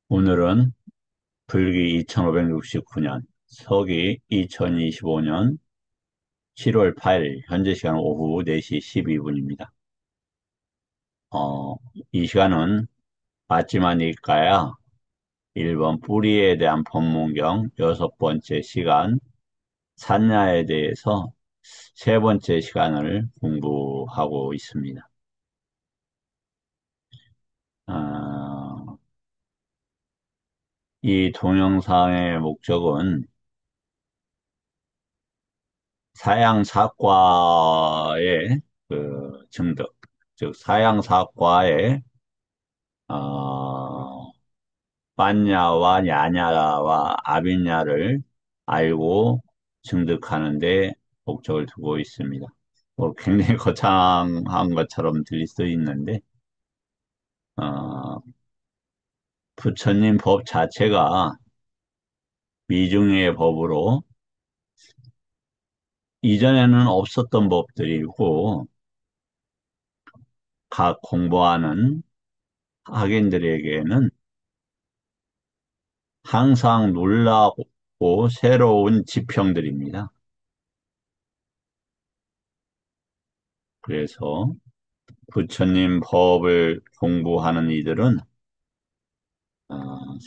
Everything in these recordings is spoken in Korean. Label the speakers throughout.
Speaker 1: 오늘은 불기 2569년, 서기 2025년 7월 8일, 현재 시간 오후 4시 12분입니다. 이 시간은 맞지마니까야 1번 뿌리에 대한 법문경 여섯 번째 시간, 산야에 대해서 세 번째 시간을 공부하고 있습니다. 어, 이 동영상의 목적은 사양사과의 증득, 즉 사양사과의 어, 빠냐와 야냐와 아비냐를 알고 증득하는 데 목적을 두고 있습니다. 뭐 굉장히 거창한 것처럼 들릴 수 있는데 어, 부처님 법 자체가 미중의 법으로 이전에는 없었던 법들이고 각 공부하는 학인들에게는 항상 놀라고 새로운 지평들입니다. 그래서 부처님 법을 공부하는 이들은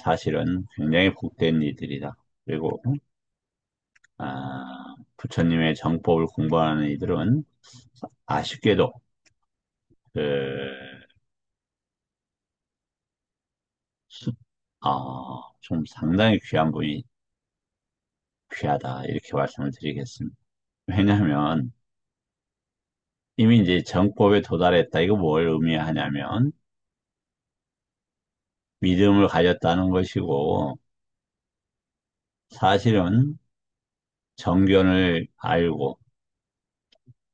Speaker 1: 사실은 굉장히 복된 이들이다. 그리고 부처님의 정법을 공부하는 이들은 아쉽게도 그, 수- 좀 상당히 귀한 분이 귀하다 이렇게 말씀을 드리겠습니다. 왜냐하면 이미 이제 정법에 도달했다. 이거 뭘 의미하냐면 믿음을 가졌다는 것이고 사실은 정견을 알고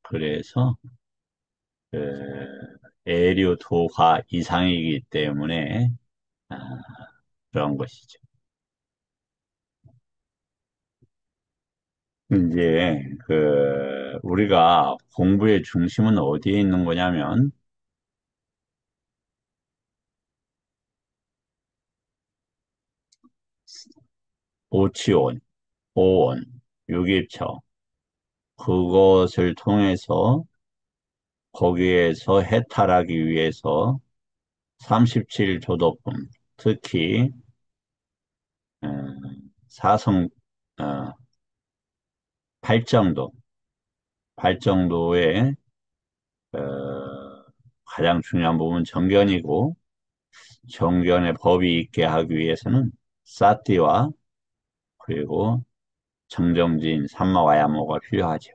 Speaker 1: 그래서 애류도가 이상이기 때문에 아, 그런 것이죠. 이제 우리가 공부의 중심은 어디에 있는 거냐면 오치원, 오원, 육입처 그것을 통해서 거기에서 해탈하기 위해서 37조도품 특히 어, 사성 어, 팔정도 팔정도의 가장 중요한 부분은 정견이고 정견의 법이 있게 하기 위해서는 사띠와 그리고 정정진 삼마와야모가 필요하죠.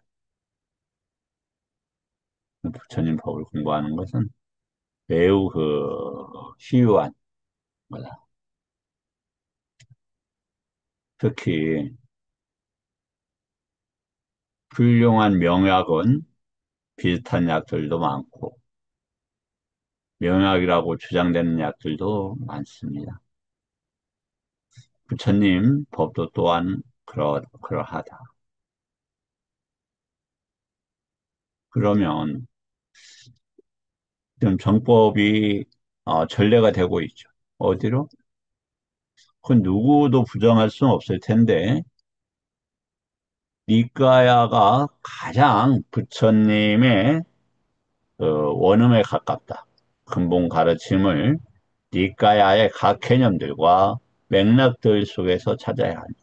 Speaker 1: 부처님 법을 공부하는 것은 매우 희유한 거다. 특히 훌륭한 명약은 비슷한 약들도 많고 명약이라고 주장되는 약들도 많습니다. 부처님 법도 또한 그러하다. 그러면 지금 정법이 전례가 되고 있죠. 어디로? 그건 누구도 부정할 수는 없을 텐데 니까야가 가장 부처님의 원음에 가깝다. 근본 가르침을 니까야의 각 개념들과 맥락들 속에서 찾아야 한다.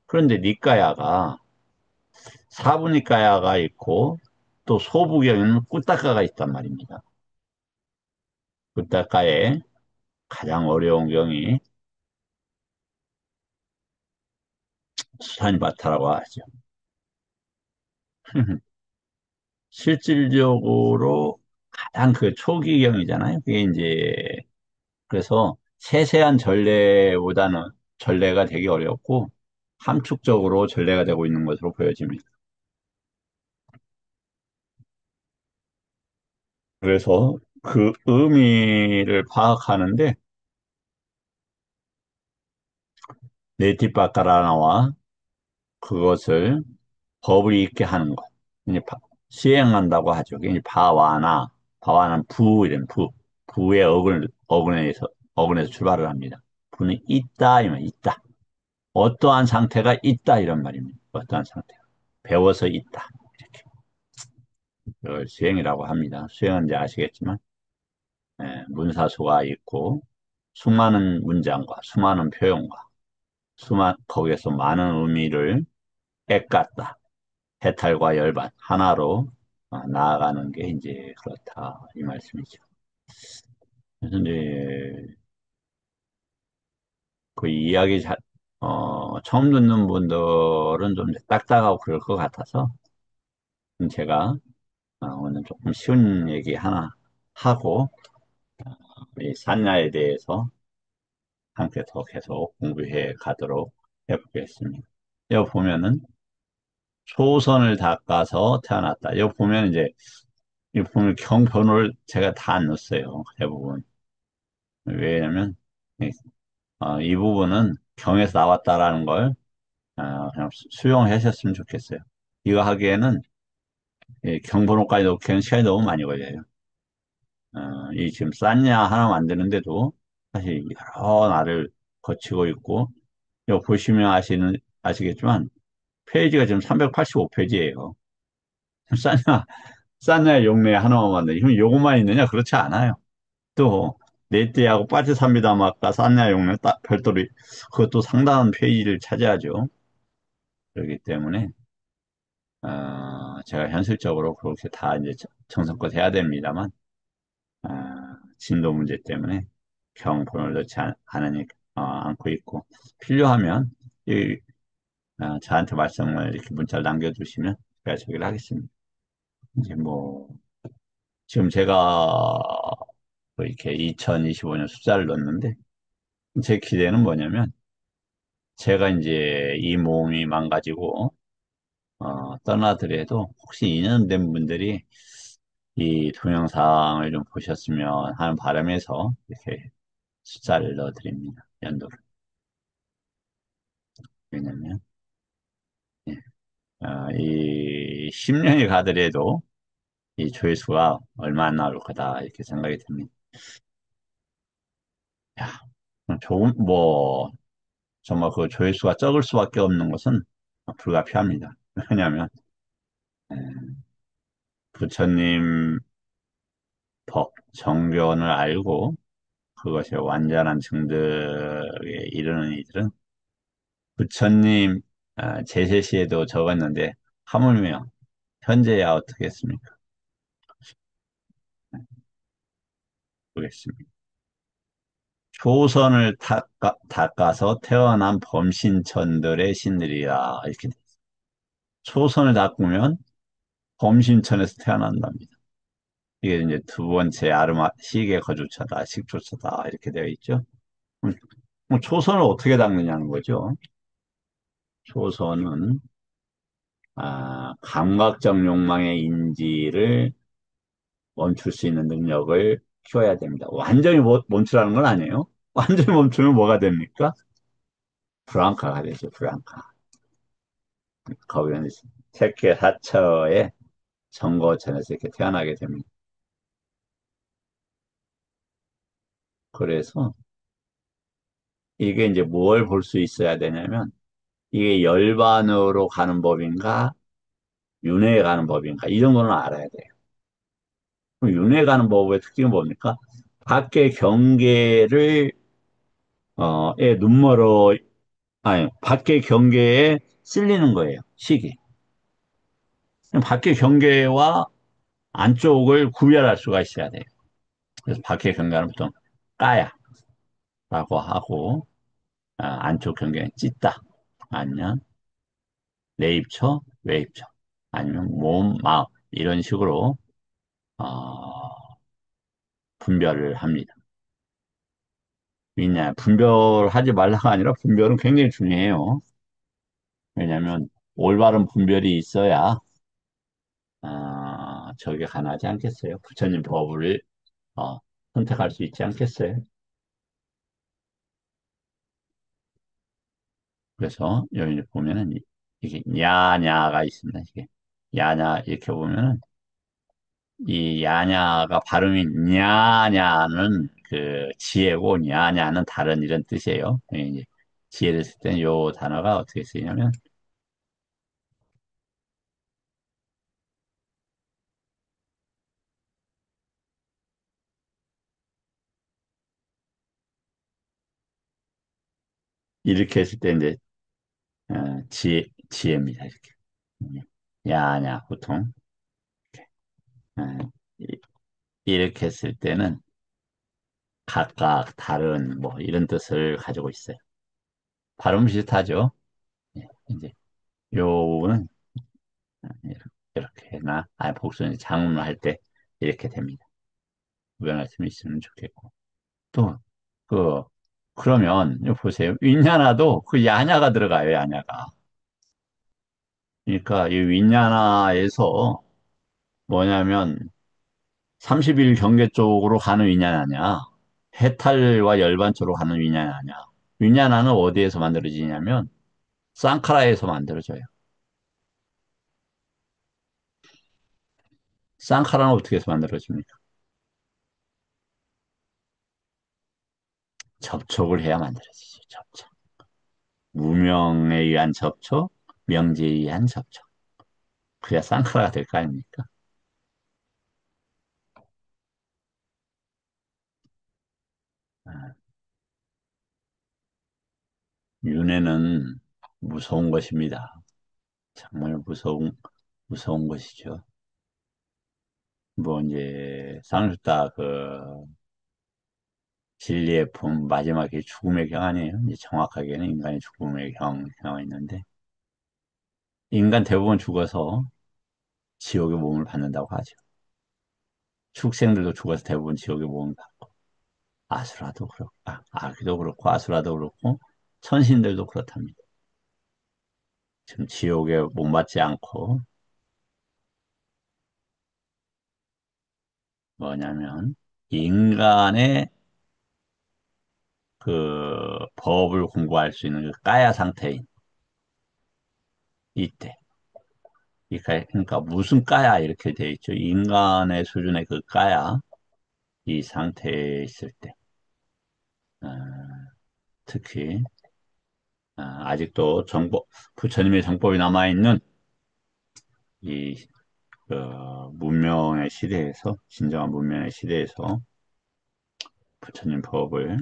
Speaker 1: 그런데 니까야가 사부니까야가 있고 또 소부경에는 꾸타카가 있단 말입니다. 꾸타카의 가장 어려운 경이 수산바타라고 하죠. 실질적으로 가장 초기경이잖아요. 그게 이제 그래서 세세한 전례보다는 전례가 되게 어렵고 함축적으로 전례가 되고 있는 것으로 보여집니다. 그래서 그 의미를 파악하는데 네티바카라나와 그것을 법을 있게 하는 것, 이제 시행한다고 하죠. 이제 바와나, 바와는 부 이런 부의 어근에서 출발을 합니다. 분이 있다, 이면 있다. 어떠한 상태가 있다, 이런 말입니다. 어떠한 상태가. 배워서 있다. 이렇게. 이걸 수행이라고 합니다. 수행은 이제 아시겠지만, 문사수가 있고, 수많은 문장과 수많은 표현과, 거기에서 많은 의미를 꿰깠다. 해탈과 열반, 하나로 나아가는 게 이제 그렇다. 이 말씀이죠. 그래서 이제 그 이야기 처음 듣는 분들은 좀 딱딱하고 그럴 것 같아서 제가 오늘 조금 쉬운 얘기 하나 하고 이 산야에 대해서 함께 더 계속 공부해 가도록 해보겠습니다. 여기 보면은 초선을 닦아서 태어났다. 여기 보면 이제 이 보면 경변을 제가 다 안 넣었어요. 대부분. 왜냐면 이 부분은 경에서 나왔다라는 걸 그냥 수용하셨으면 좋겠어요. 이거 하기에는 경번호까지 넣기에는 시간이 너무 많이 걸려요. 이 지금 쌌냐 하나 만드는데도 사실 여러 날을 거치고 있고, 이거 보시면 아시겠지만, 페이지가 지금 385페이지예요. 쌌냐 용례 하나만 만드니, 그럼 요것만 있느냐? 그렇지 않아요. 또, 넷띠하고 빠지삽니다마까 쌌냐 용례 별도로, 그것도 상당한 페이지를 차지하죠. 그렇기 때문에, 제가 현실적으로 그렇게 다 이제 정성껏 해야 됩니다만, 진도 문제 때문에 경본을 넣지 않고 있고, 필요하면 저한테 말씀을 이렇게 문자를 남겨주시면 제가 저기를 하겠습니다. 이제 뭐 지금 제가 뭐 이렇게 2025년 숫자를 넣었는데 제 기대는 뭐냐면 제가 이제 이 몸이 망가지고 떠나더라도 혹시 인연된 분들이 이 동영상을 좀 보셨으면 하는 바람에서 이렇게 숫자를 넣어드립니다. 연도를. 왜냐면 예, 이 10년이 가더라도 이 조회수가 얼마 안 나올 거다 이렇게 생각이 듭니다. 야, 조금 뭐 정말 그 조회수가 적을 수밖에 없는 것은 불가피합니다. 왜냐하면 에, 부처님 법 정견을 알고 그것이 완전한 증득에 이르는 이들은 부처님 제세시에도 적었는데 하물며 현재야 어떻겠습니까? 보겠습니다. 조선을 닦아서 태어난 범신천들의 신들이라 이렇게 돼 있어요. 초선을 닦으면 범신천에서 태어난답니다. 이게 이제 두 번째 아르마 시계 거주처다, 식조처다 이렇게 되어 있죠. 음, 뭐 초선을 어떻게 닦느냐는 거죠. 초선은 감각적 욕망의 인지를 멈출 수 있는 능력을 키워야 됩니다. 완전히 멈추라는 건 아니에요. 완전히 멈추면 뭐가 됩니까? 브랑카가 되죠, 브랑카. 거기는 세계 사처의 정거천에서 이렇게 태어나게 됩니다. 그래서 이게 이제 뭘 볼 수 있어야 되냐면 이게 열반으로 가는 법인가 윤회에 가는 법인가 이 정도는 알아야 돼요. 그럼 윤회에 가는 법의 특징은 뭡니까? 밖의 경계를 에 눈멀어 아니 밖의 경계에 쓸리는 거예요. 식이. 밖의 경계와 안쪽을 구별할 수가 있어야 돼요. 그래서 밖의 경계는 보통 까야라고 하고 안쪽 경계는 찢다 아니면 내입처, 외입처 아니면 몸, 마음 이런 식으로 어, 분별을 합니다. 왜냐 분별하지 말라가 아니라 분별은 굉장히 중요해요. 왜냐하면 올바른 분별이 있어야 저게 가능하지 않겠어요? 부처님 법을 어, 선택할 수 있지 않겠어요? 그래서 여기 보면은 이게 야냐가 있습니다. 이게 야냐 이렇게 보면은 이 야냐가 발음이 냐냐는 그 지혜고 야냐는 다른 이런 뜻이에요. 예, 이제 지혜를 쓸 때는 요 단어가 어떻게 쓰이냐면 이렇게 했을 때 이제 지혜입니다. 이렇게. 음, 야냐 보통 어, 이- 이렇게 했을 때는 각각 다른 뭐 이런 뜻을 가지고 있어요. 발음 비슷하죠? 예, 이제 요 부분은 이렇게나 복수는 장문을 할 때 이렇게 됩니다. 구별할 수 있으면 좋겠고 또 그 그러면 이거 보세요. 윈야나도 그 야냐가 들어가요. 야냐가. 그러니까 이 윈야나에서 뭐냐면 30일 경계 쪽으로 가는 윈야나냐 해탈과 열반 쪽으로 가는 윈야나냐 윈야나는 어디에서 만들어지냐면 쌍카라에서 만들어져요. 쌍카라는 어떻게 해서 만들어집니까? 접촉을 해야 만들어지죠. 접촉. 무명에 의한 접촉, 명제에 의한 접촉. 그래야 쌍카라가 될 거 아닙니까? 아, 윤회는 무서운 것입니다. 정말 무서운 것이죠. 뭐, 이제, 상수다, 진리의 품, 마지막에 죽음의 경 아니에요? 이제 정확하게는 인간의 죽음의 경이 있는데, 인간 대부분 죽어서 지옥의 몸을 받는다고 하죠. 축생들도 죽어서 대부분 지옥의 몸을 받고, 아수라도 그렇고, 아기도 그렇고, 아수라도 그렇고, 천신들도 그렇답니다. 지금 지옥에 못 받지 않고, 뭐냐면, 인간의 법을 공부할 수 있는 그 까야 상태인 이때. 그러니까 무슨 까야 이렇게 돼 있죠. 인간의 수준의 그 까야 이 상태에 있을 때. 어, 특히 아직도 부처님의 정법이 남아있는 이 문명의 시대에서 진정한 문명의 시대에서 부처님 법을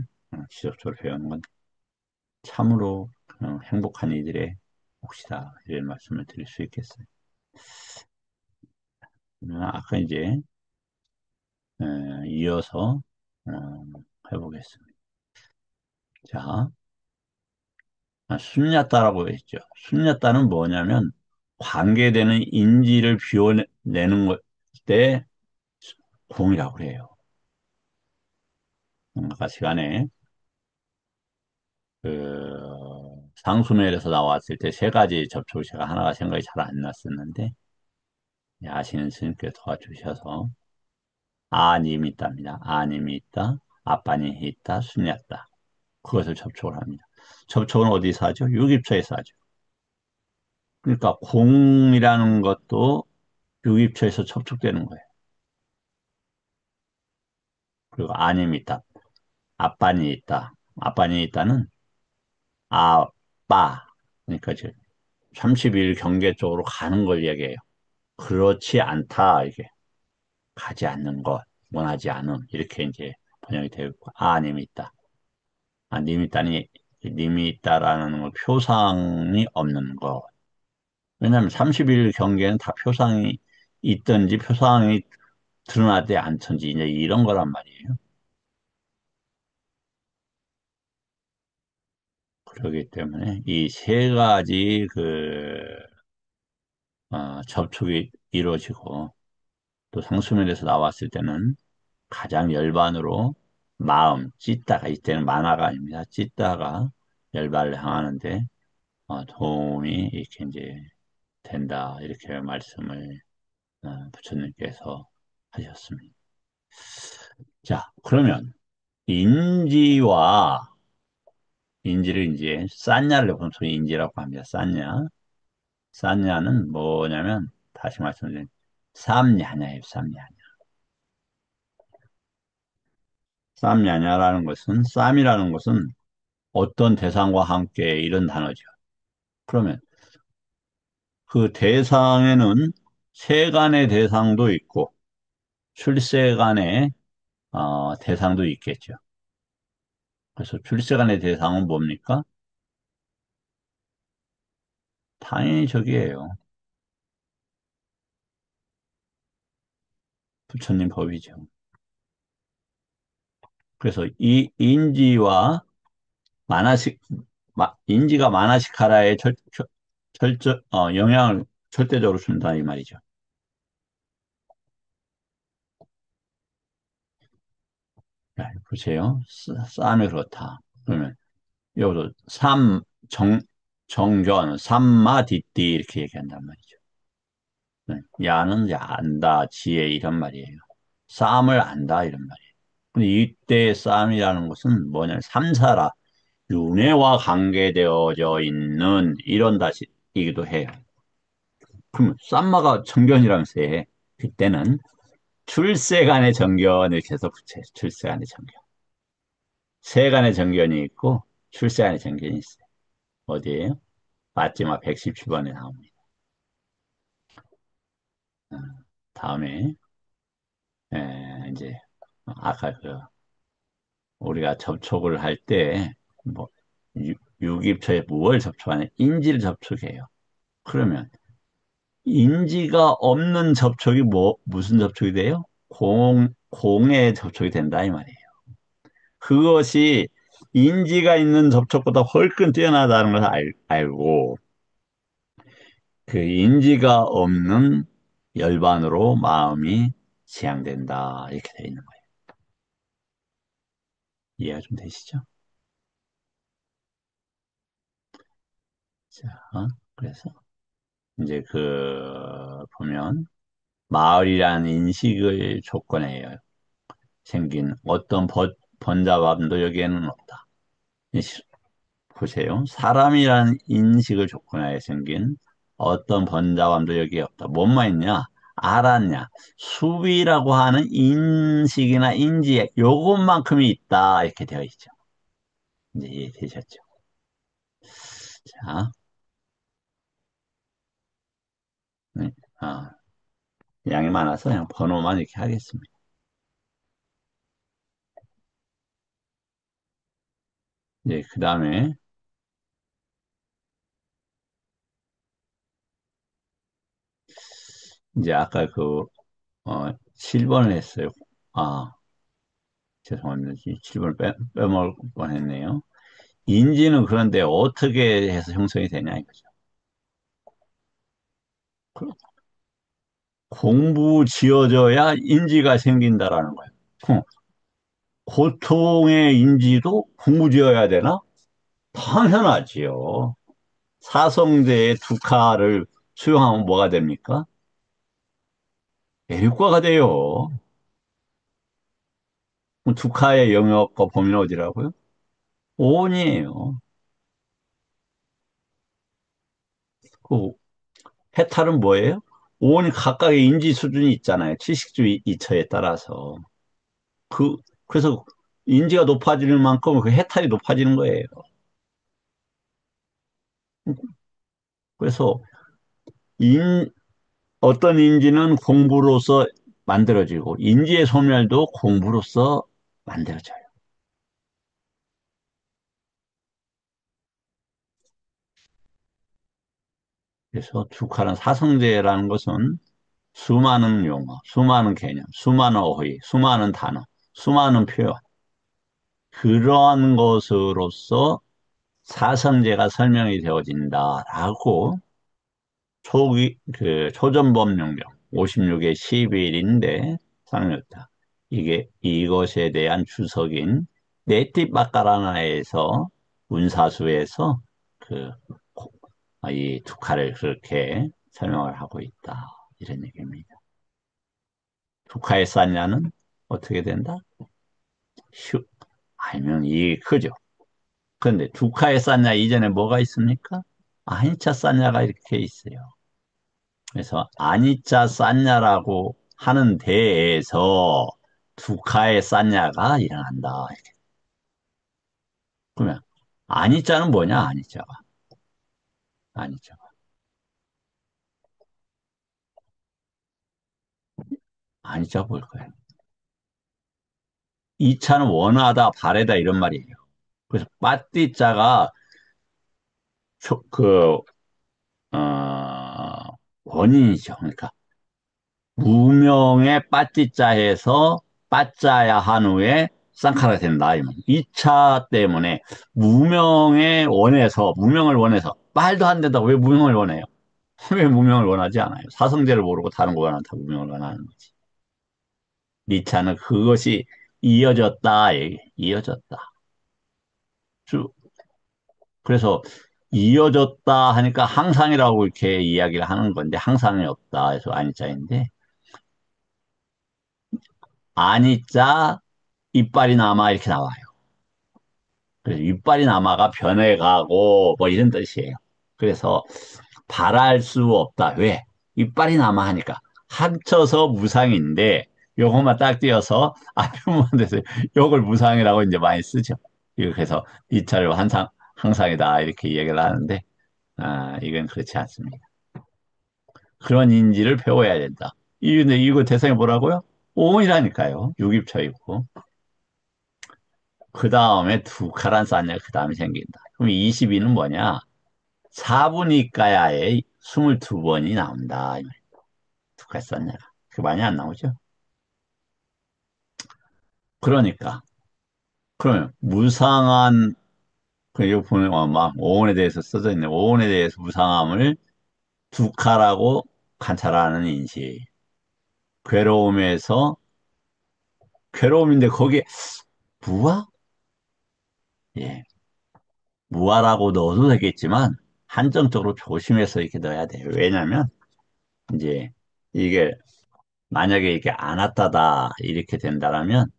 Speaker 1: 지속적으로 배우는 건 참으로 행복한 이들의 몫이다. 이런 말씀을 드릴 수 있겠어요. 아까 이제 이어서 해보겠습니다. 자, 순야따라고 했죠. 순야따는 뭐냐면 관계되는 인지를 비워내는 때 공이라고 해요. 아까 시간에 상수멜에서 나왔을 때 세 가지 접촉 제가 하나가 생각이 잘 안 났었는데 아시는 스님께 도와주셔서 아님이 있답니다. 아님이 있다, 아빠니 있다, 순야따 그것을 접촉을 합니다. 접촉은 어디서 하죠? 유깁처에서 하죠. 그러니까 공이라는 것도 유입처에서 접촉되는 거예요. 그리고 아님이 있다. 아빠니 있다. 아빠니 있다는 아빠. 그러니까 이제 30일 경계 쪽으로 가는 걸 얘기해요. 그렇지 않다. 이게 가지 않는 것, 원하지 않음. 이렇게 이제 번역이 되어 있고 아님이 있다. 님이 있다니 님이 있다라는 건 표상이 없는 것. 왜냐하면 30일 경계는 다 표상이 있든지 표상이 드러나지 않든지 이제 이런 거란 말이에요. 그렇기 때문에 이 세 가지 접촉이 이루어지고 또 상수면에서 나왔을 때는 가장 열반으로 마음, 찢다가 이때는 만화가 아닙니다. 찢다가 열반을 향하는데 도움이 이렇게 이제 된다. 이렇게 말씀을 부처님께서 하셨습니다. 자, 그러면 인지와 인지를 이제 싼냐를 보통 인지라고 합니다. 싼냐. 싼냐는 뭐냐면 다시 말씀드리면 삼냐냐예요. 삼냐냐. 쌈야냐라는 것은, 쌈이라는 것은 어떤 대상과 함께 이런 단어죠. 그러면 그 대상에는 세간의 대상도 있고 출세간의 대상도 있겠죠. 그래서 출세간의 대상은 뭡니까? 당연히 저기예요. 부처님 법이죠. 그래서 이 인지와 만화식, 인지가 마나시카라에 영향을 절대적으로 준다 이 말이죠. 자, 보세요. 쌈이 그렇다. 그러면 여기도 정견, 삼마디띠 이렇게 얘기한단 말이죠. 네. 야는 야, 안다, 지혜 이런 말이에요. 쌈을 안다 이런 말이에요. 근데 이때 쌈이라는 것은 뭐냐면 삼사라, 윤회와 관계되어져 있는 이런 다시이기도 해요. 그럼 쌈마가 정견이라면서 그때는 출세간의 정견을 계속 붙여요. 출세간의 정견. 세간의 정견이 있고 출세간의 정견이 있어요. 어디에요? 마지막 117번에 나옵니다. 어, 다음에 이제 아까 그 우리가 접촉을 할 때 뭐 유기처에 무엇을 접촉하냐? 인지를 접촉해요. 그러면 인지가 없는 접촉이 무슨 접촉이 돼요? 공의 접촉이 된다 이 말이에요. 그것이 인지가 있는 접촉보다 훨씬 뛰어나다는 것을 알고 그 인지가 없는 열반으로 마음이 지향된다 이렇게 되어 있는 거예요. 이해가 좀 되시죠? 자, 그래서 이제 보면 마을이라는 인식을 조건해요. 생긴 어떤 번잡함도 여기에는 없다. 보세요. 사람이라는 인식을 조건하에 생긴 어떤 번잡함도 여기에 없다. 뭔만 있냐? 알았냐? 수비라고 하는 인식이나 인지, 요것만큼이 있다. 이렇게 되어 있죠. 이제 이해되셨죠? 자, 네. 아, 양이 많아서 그냥 번호만 이렇게 하겠습니다. 이제 그 다음에 이제 아까 7번을 했어요. 아, 죄송합니다. 7번을 빼먹을 뻔했네요. 인지는 그런데 어떻게 해서 형성이 되냐 이거죠. 그 공부 지어져야 인지가 생긴다라는 거예요. 어, 고통의 인지도 공부 지어야 되나? 당연하지요. 사성제의 두카를 수용하면 뭐가 됩니까? 애육과가 돼요. 그럼 두카의 영역과 범위는 어디라고요? 오온이에요. 그 해탈은 뭐예요? 오온이 각각의 인지 수준이 있잖아요. 지식주 이처에 따라서. 그, 그래서 인지가 높아지는 만큼 그 해탈이 높아지는 거예요. 그래서 인, 어떤 인지는 공부로서 만들어지고 인지의 소멸도 공부로서 만들어져요. 그래서 주카는 사성제라는 것은 수많은 용어, 수많은 개념, 수많은 어휘, 수많은 단어, 수많은 표현 그러한 것으로서 사성제가 설명이 되어진다라고 초전법령령 56의 11인데 상명다. 이것에 대한 주석인 네티바카라나에서 운사수에서 그, 이 두카를 그렇게 설명을 하고 있다. 이런 얘기입니다. 두카의 산냐는 어떻게 된다? 휴, 알면 이게 크죠. 그런데 두카의 산냐 이전에 뭐가 있습니까? 아니차 산냐가 이렇게 있어요. 그래서 아니짜 쌌냐라고 하는 데에서 두카의 쌌냐가 일어난다. 이렇게. 그러면 아니자는 뭐냐? 아니자가. 아니자가. 아니자 뭘 거예요? 이 차는 원하다, 바래다 이런 말이에요. 그래서 빠띠자가 그 원인이죠. 그러니까 무명의 빠띠자에서 빠짜야 한 후에 쌍카라 된다. 이 차 때문에 무명을 원해서 말도 안 된다고 왜 무명을 원해요? 왜 무명을 원하지 않아요? 사성제를 모르고 다른 거나 다 무명을 원하는 거지. 니 차는 그것이 이어졌다. 이어졌다. 그래서 이어졌다 하니까 항상이라고 이렇게 이야기를 하는 건데 항상이 없다 해서 아니자인데 아니자 이빨이 남아 이렇게 나와요. 그래서 이빨이 남아가 변해가고 뭐 이런 뜻이에요. 그래서 바랄 수 없다. 왜? 이빨이 남아 하니까 합쳐서 무상인데 요것만 딱 띄어서 앞에 부분 돼서 요걸 무상이라고 이제 많이 쓰죠. 그래서 이차를 항상이다 이렇게 얘기를 하는데 이건 그렇지 않습니다. 그런 인지를 배워야 된다. 근데 이거 대상이 뭐라고요? 오온이라니까요. 육입처이고. 그 다음에 두 카란 쌌냐, 그 다음에 생긴다. 그럼 22는 뭐냐? 4분위가야에 22번이 나온다. 두 카란 쌌냐가. 그 많이 안 나오죠? 그러니까. 그러면 무상한, 그 여기 보면 막 오온에 대해서 써져 있네. 오온에 대해서 무상함을 두 카라고 관찰하는 인식. 괴로움에서, 괴로움인데 거기에 무아? 예. 무아라고 넣어도 되겠지만 한정적으로 조심해서 이렇게 넣어야 돼요. 왜냐면 이제 이게 만약에 이게 안 왔다다 이렇게 된다라면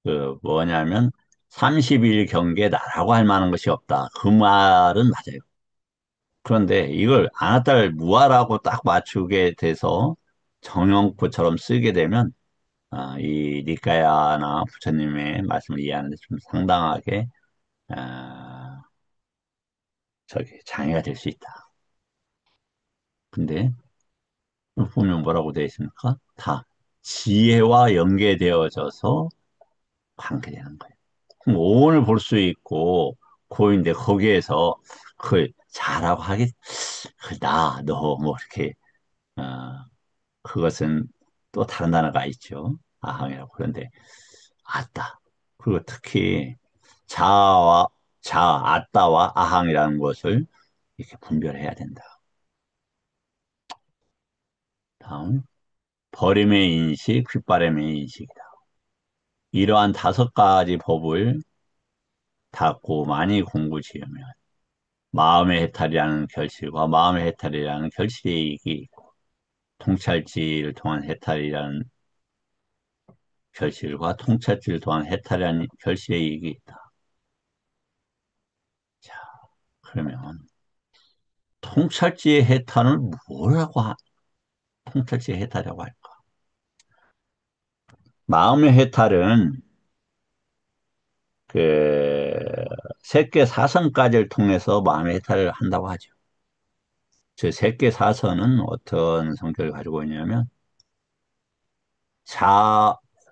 Speaker 1: 그 뭐냐면 30일 경계 나라고 할 만한 것이 없다. 그 말은 맞아요. 그런데 이걸 안 왔다를 무아라고 딱 맞추게 돼서 정형구처럼 쓰게 되면 이 니까야나 부처님의 말씀을 이해하는데 좀 상당하게 아, 저기 장애가 될 수 있다. 근데 보면 뭐라고 되어 있습니까? 다 지혜와 연계되어져서 관계되는 거예요. 그럼 오온을 볼 수 있고 고인데 거기에서 그 잘하고 하기 너 뭐 이렇게 어, 그것은 또 다른 단어가 있죠. 아항이라고. 그런데 아따. 그리고 특히 자와 아따와 아항이라는 것을 이렇게 분별해야 된다. 다음 버림의 인식, 귓바람의 인식이다. 이러한 다섯 가지 법을 닫고 많이 공부 지으면 마음의 해탈이라는 결실과 마음의 해탈이라는 결실의 이익이 있고 통찰지를 통한 해탈이라는 결실과 통찰지를 통한 해탈이라는 결실의 이익이 있다. 자, 그러면 통찰지의 해탈은 통찰지의 해탈이라고 할까? 마음의 해탈은 그 색계 사선까지를 통해서 마음의 해탈을 한다고 하죠. 저 색계 사선은 어떤 성격을 가지고 있냐면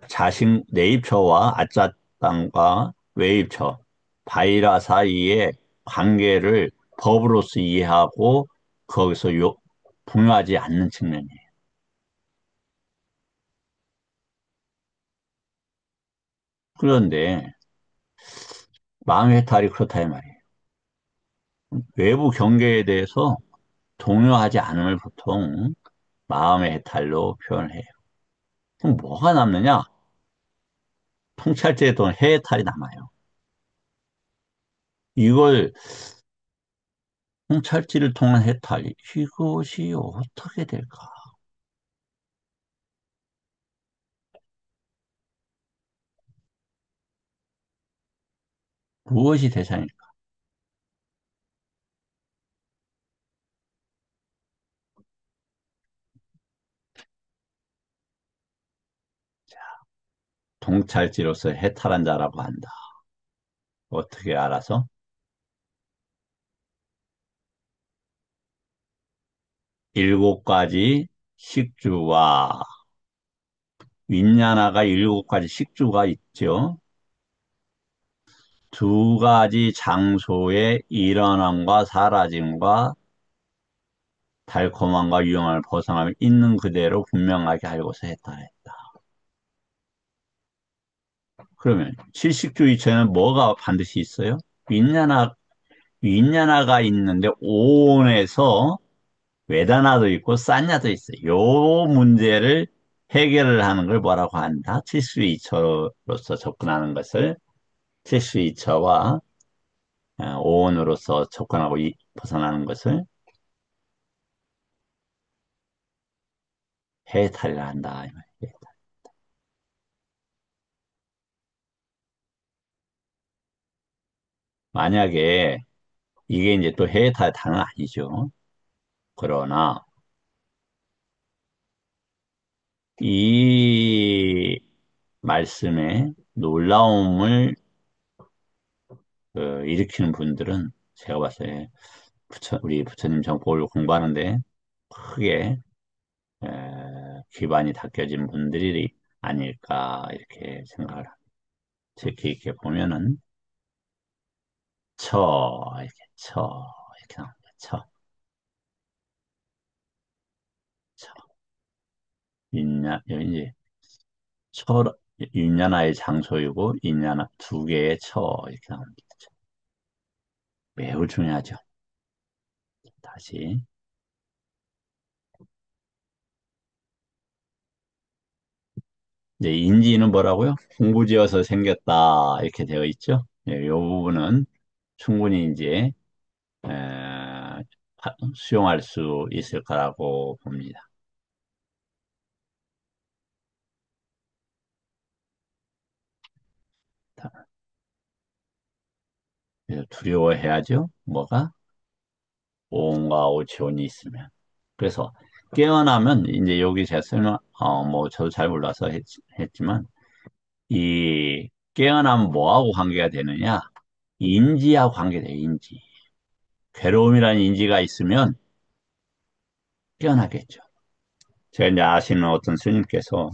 Speaker 1: 자식 내입처와 아짜땅과 외입처 바이라 사이의 관계를 법으로서 이해하고 거기서 분하지 않는 측면이에요. 그런데 마음의 해탈이 그렇다 이 말이에요. 외부 경계에 대해서 동요하지 않음을 보통 마음의 해탈로 표현을 해요. 그럼 뭐가 남느냐? 통찰제에 도 해탈이 남아요. 이걸 통찰지를 통한 해탈, 이것이 어떻게 될까? 무엇이 대상일까? 통찰지로서 해탈한 자라고 한다. 어떻게 알아서? 일곱 가지 식주와 윈야나가 일곱 가지 식주가 있죠. 두 가지 장소의 일어남과 사라짐과 달콤함과 유용함을 벗어나며 있는 그대로 분명하게 알고서 해탈했다. 그러면 칠식주의체는 뭐가 반드시 있어요? 윈야나, 윈야나가 있는데 오온에서 외다나도 있고 싼냐도 있어요. 요 문제를 해결을 하는 걸 뭐라고 한다? 칠수이처로서 접근하는 것을 칠수이처와 오온으로서 접근하고 벗어나는 것을 해탈이라 한다. 이 말이에요. 만약에 이게 이제 또 해탈 단은 아니죠. 그러나 이 말씀에 놀라움을 일으키는 분들은 제가 봤을 때 우리 부처님 정법을 공부하는데 크게 기반이 닦여진 분들이 아닐까 이렇게 생각을 합니다. 특히 이렇게 보면은 이렇게 이렇게 나옵니다. 처 여기 이제 처 윤냐나의 장소이고 인냐나 두 개의 이렇게 나옵니다. 매우 중요하죠. 다시 이제 인지는 뭐라고요? 홍부지어서 생겼다 이렇게 되어 있죠. 이 부분은 충분히 이제 수용할 수 있을 거라고 봅니다. 그래서 두려워해야죠. 뭐가? 오온과 오치온이 있으면. 그래서 깨어나면 이제 여기 제가 설명, 뭐 저도 잘 몰라서 했지만 이 깨어나면 뭐하고 관계가 되느냐? 인지하고 관계돼요. 인지. 괴로움이라는 인지가 있으면 깨어나겠죠. 제가 이제 아시는 어떤 스님께서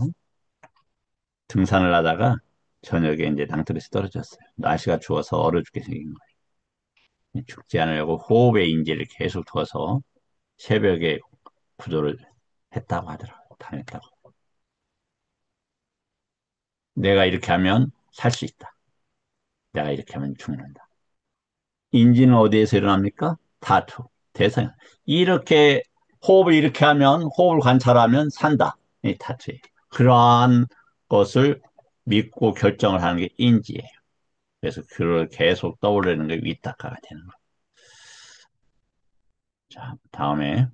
Speaker 1: 등산을 하다가 저녁에 이제 낭떠러지 떨어졌어요. 날씨가 추워서 얼어 죽게 생긴 거예요. 죽지 않으려고 호흡의 인지를 계속 둬서 새벽에 구조를 했다고 하더라고요. 다녔다고. 내가 이렇게 하면 살 수 있다. 내가 이렇게 하면 죽는다. 인지는 어디에서 일어납니까? 다투, 대상. 이렇게 호흡을 이렇게 하면 호흡을 관찰하면 산다. 이 다투예요. 그러한 것을 믿고 결정을 하는 게 인지예요. 그래서 그걸 계속 떠올리는 게 위탁화가 되는 거예요. 자, 다음에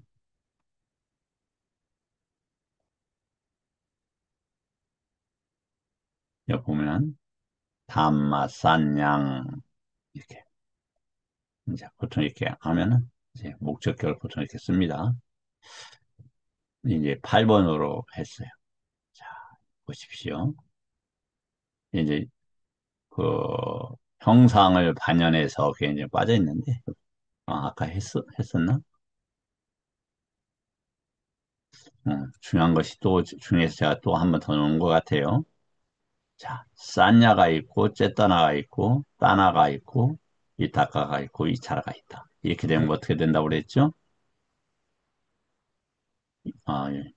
Speaker 1: 여기 보면 담마, 싼양 이렇게 이제 보통 이렇게 하면은 이제 목적격을 보통 이렇게 씁니다. 이제 8번으로 했어요. 자, 보십시오. 이제 그 형상을 반영해서 그게 이제 빠져 있는데 아까 했었나? 중요한 것이 또 중에서 제가 또 한 번 더 넣은 것 같아요. 자, 산야가 있고 쨌다나가 있고 따나가 있고 이타카가 있고 이차라가 있다. 이렇게 되면 뭐 어떻게 된다고 그랬죠? 예.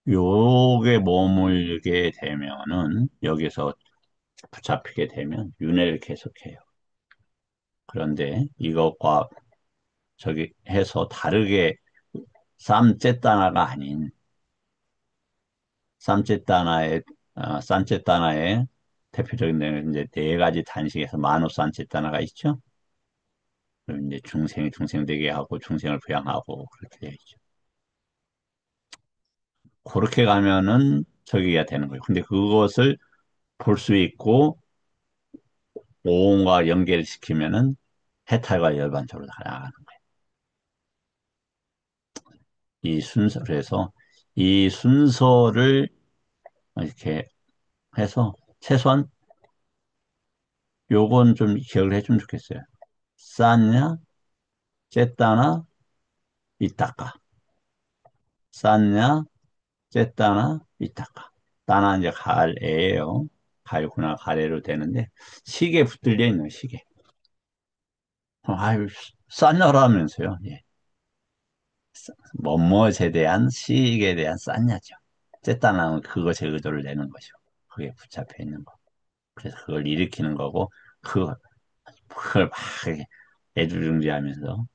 Speaker 1: 요게 머물게 되면은 여기서 붙잡히게 되면 윤회를 계속해요. 그런데 이것과 저기 해서 다르게 쌈제따나가 아닌 쌈제따나의 쌈제따나의 대표적인 데는 이제 네 가지 단식에서 만호 쌈제따나가 있죠. 그럼 이제 중생이 중생되게 하고 중생을 부양하고 그렇게 되어 있죠. 그렇게 가면은 저기가 되는 거예요. 근데 그것을 볼 수 있고 오온과 연결시키면은 해탈과 열반적으로 나아가는 거예요. 이 순서를 해서 이 순서를 이렇게 해서 최소한 요건 좀 기억을 해주면 좋겠어요. 쌌냐, 쨌다나, 이따까. 쌌냐, 쨌다나, 이따까. 따나 이제 갈애예요. 갈구나 가래로 되는데 시계 붙들려 있는 시계. 아유, 쌌냐라면서요. 예. 뭐뭐에 대한 시익에 대한 쌌냐죠. 쨌다나는 그것의 의도를 내는 거죠. 그게 붙잡혀 있는 거. 그래서 그걸 일으키는 거고, 그, 그걸 막 애지중지하면서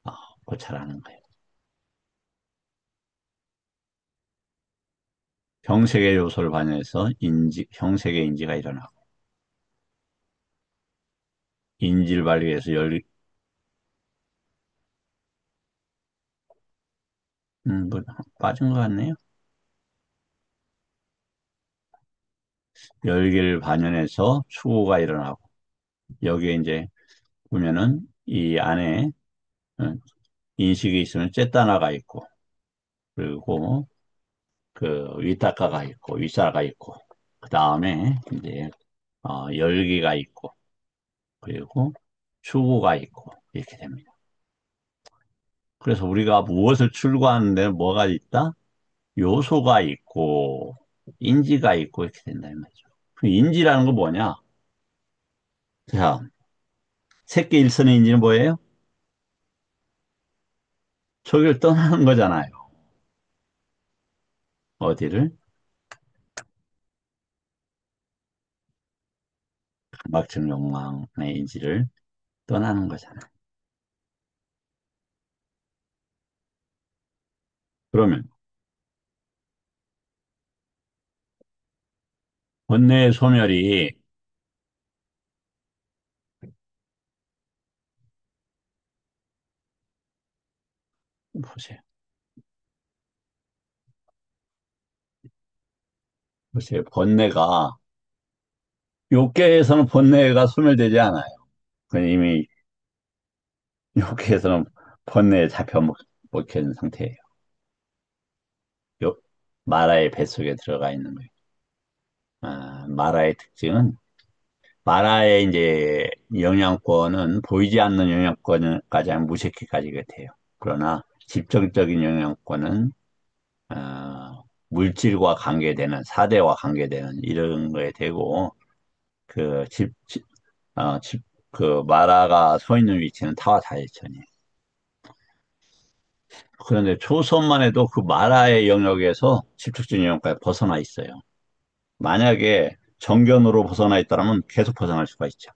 Speaker 1: 어, 고찰하는 거예요. 형색의 요소를 반영해서 형색의 인지가 일어나고, 인지를 발휘해서 뭐, 빠진 것 같네요. 열기를 반영해서 추구가 일어나고, 여기에 이제 보면은 이 안에 어, 인식이 있으면 쨌다나가 있고, 그리고 그 위타카가 있고, 위사가 있고, 그 다음에 이제 열기가 있고, 그리고 추구가 있고, 이렇게 됩니다. 그래서 우리가 무엇을 출구하는데 뭐가 있다? 요소가 있고, 인지가 있고, 이렇게 된다, 이 말이죠. 그 인지라는 건 뭐냐? 자, 새끼 일선의 인지는 뭐예요? 저기를 떠나는 거잖아요. 어디를? 강박증 욕망의 인지를 떠나는 거잖아요. 그러면, 본내의 소멸이, 보세요. 보세요. 번뇌가, 욕계에서는 번뇌가 소멸되지 않아요. 그건 이미 욕계에서는 번뇌에 잡혀 먹힌 상태예요. 욕, 마라의 뱃속에 들어가 있는 거예요. 마라의 특징은 마라의 이제 영양권은 보이지 않는 영양권까지 하면 무색해까지 같아요. 그러나 집정적인 영양권은 물질과 관계되는 사대와 관계되는 이런 거에 되고 그 그 마라가 서 있는 위치는 타와사이천이에요. 그런데 초선만 해도 그 마라의 영역에서 집중적인 영역까지 벗어나 있어요. 만약에 정견으로 벗어나 있다면 계속 벗어날 수가 있죠.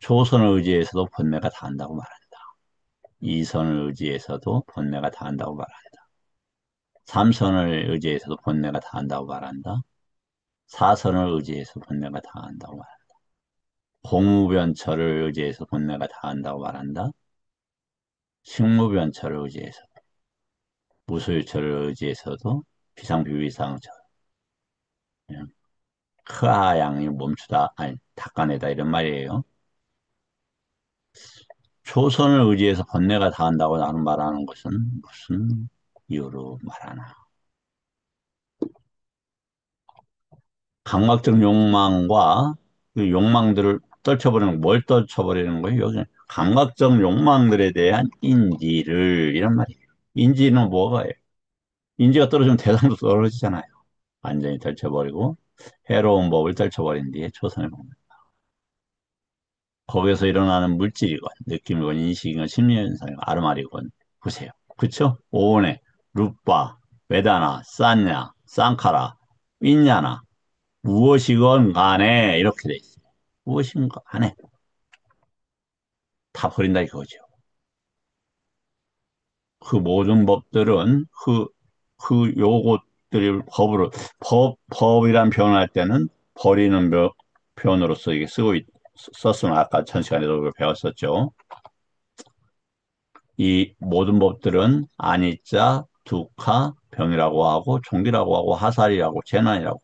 Speaker 1: 초선을 의지해서도 번뇌가 다한다고 말한다. 이선을 의지해서도 번뇌가 다한다고 말한다. 삼선을 의지해서도 번뇌가 다한다고 말한다. 사선을 의지해서 번뇌가 다한다고 말한다. 공무변처를 의지해서 번뇌가 다한다고 말한다. 식무변처를 의지해서, 무소유처를 의지해서도 비상비비상처, 크하양이 멈추다, 아니, 닦아내다 이런 말이에요. 초선을 의지해서 번뇌가 다한다고 나는 말하는 것은 무슨 이유로 말하나? 강박적 욕망과 그 욕망들을 떨쳐버리는, 뭘 떨쳐버리는 거예요? 여기 감각적 욕망들에 대한 인지를, 이런 말이에요. 인지는 뭐가예요? 인지가 떨어지면 대상도 떨어지잖아요. 완전히 떨쳐버리고, 해로운 법을 떨쳐버린 뒤에 초선을 먹는. 거기에서 일어나는 물질이건, 느낌이건, 인식이건, 심리현상이건, 아르마리건, 보세요. 그쵸? 오온에, 루빠, 베다나, 산냐, 쌍카라, 윈냐나, 무엇이건 간에, 이렇게 돼 있어요. 무엇이건 간에, 다 버린다 이거죠. 그 모든 법들은 요것들이 법이란 표현을 할 때는 버리는 표현으로서 이게 썼으면 아까 전 시간에도 그걸 배웠었죠. 이 모든 법들은 아니자, 두카, 병이라고 하고, 종기라고 하고, 하살이라고, 재난이라고,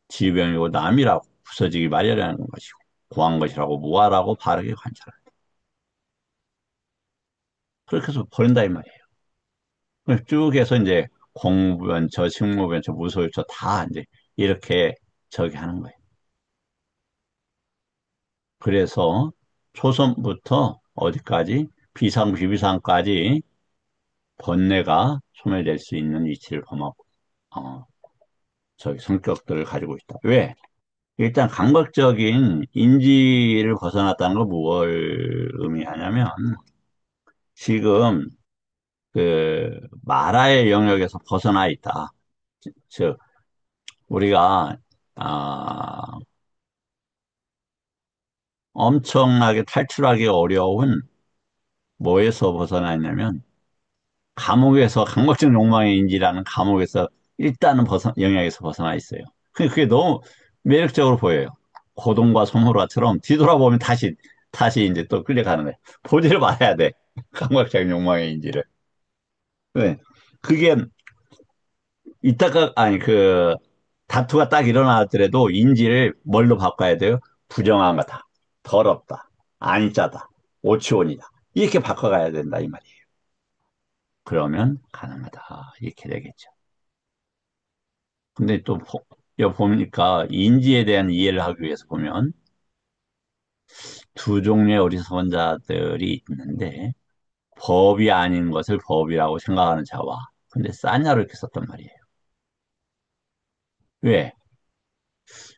Speaker 1: 질병이고, 남이라고, 부서지기 마련이라는 것이고, 고한 것이라고, 무아라고 바르게 관찰한다. 그렇게 해서 버린다 이 말이에요. 쭉 해서 이제 공부변처, 식무변처, 무소유처 다 이제 이렇게 저기 하는 거예요. 그래서 초선부터 어디까지 비상, 비비상까지 번뇌가 소멸될 수 있는 위치를 범하고, 어, 저기 성격들을 가지고 있다. 왜? 일단 감각적인 인지를 벗어났다는 건 뭘 의미하냐면 지금 그 마라의 영역에서 벗어나 있다. 즉 우리가 아, 엄청나게 탈출하기 어려운 뭐에서 벗어나 있냐면 감옥에서 강박적 욕망의 인지라는 감옥에서 일단은 영역에서 벗어나 있어요. 그게 너무 매력적으로 보여요. 고동과 소몰화처럼 뒤돌아보면 다시 이제 또 끌려가는 거예요. 보지를 말아야 돼. 감각적 욕망의 인지를. 네. 그게 이따가 아니 그 다투가 딱 일어나더라도 인지를 뭘로 바꿔야 돼요? 부정한 거다. 더럽다. 안짜다. 오치원이다. 이렇게 바꿔가야 된다 이 말이에요. 그러면 가능하다. 이렇게 되겠죠. 근데 또 여기 보니까 인지에 대한 이해를 하기 위해서 보면 두 종류의 어리석은 자들이 있는데 법이 아닌 것을 법이라고 생각하는 자와 근데 싸냐로 이렇게 썼단 말이에요. 왜?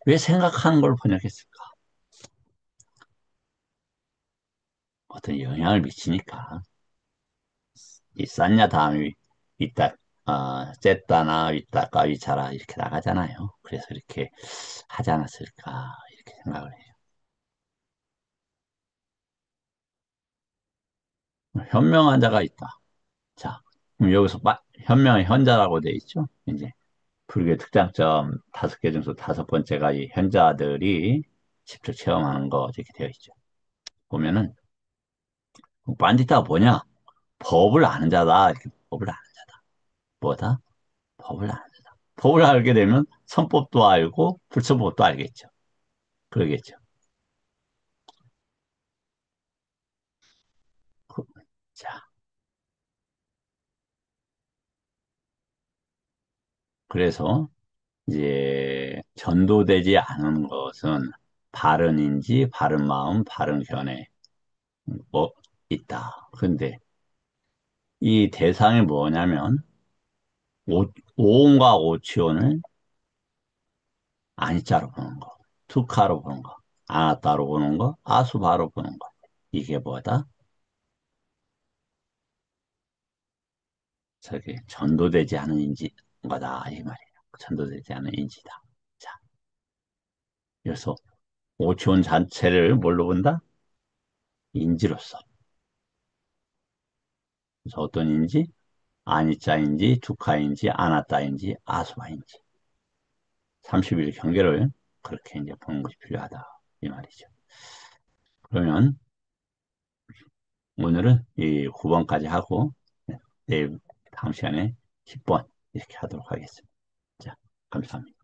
Speaker 1: 왜 생각하는 걸 번역했을까? 어떤 영향을 미치니까 이 쌌냐 다음이 있다 쨌다나 있다까 위차라 이렇게 나가잖아요. 그래서 이렇게 하지 않았을까 이렇게 생각을 해요. 현명한 자가 있다. 자, 그럼 여기서 현명한 현자라고 돼 있죠? 이제 불교의 특장점 5개 중에서 5번째가 이 현자들이 직접 체험하는 거 이렇게 되어 있죠. 보면은 반디타가 뭐냐? 법을 아는 자다. 이렇게 법을 아는 자다. 뭐다? 법을 아는 자다. 법을 알게 되면 선법도 알고 불선법도 알겠죠. 그러겠죠. 그- 자, 그래서 이제 전도되지 않은 것은 바른인지 바른 마음, 바른 견해 뭐 있다. 근데 이 대상이 뭐냐면 오온과 오치온을 아니자로 보는 거, 투카로 보는 거, 아나따로 보는 거, 아수바로 보는 거. 이게 뭐다? 저기 전도되지 않은 인지 거다 이 말이에요. 전도되지 않은 인지다. 자, 그래서 오치온 자체를 뭘로 본다? 인지로서. 그래서 어떤 인지? 아니자인지, 투카인지, 아나따인지, 아수바인지. 30일 경계를 그렇게 이제 보는 것이 필요하다. 이 말이죠. 그러면 오늘은 이 9번까지 하고 내일 다음 시간에 10번 이렇게 하도록 하겠습니다. 자, 감사합니다.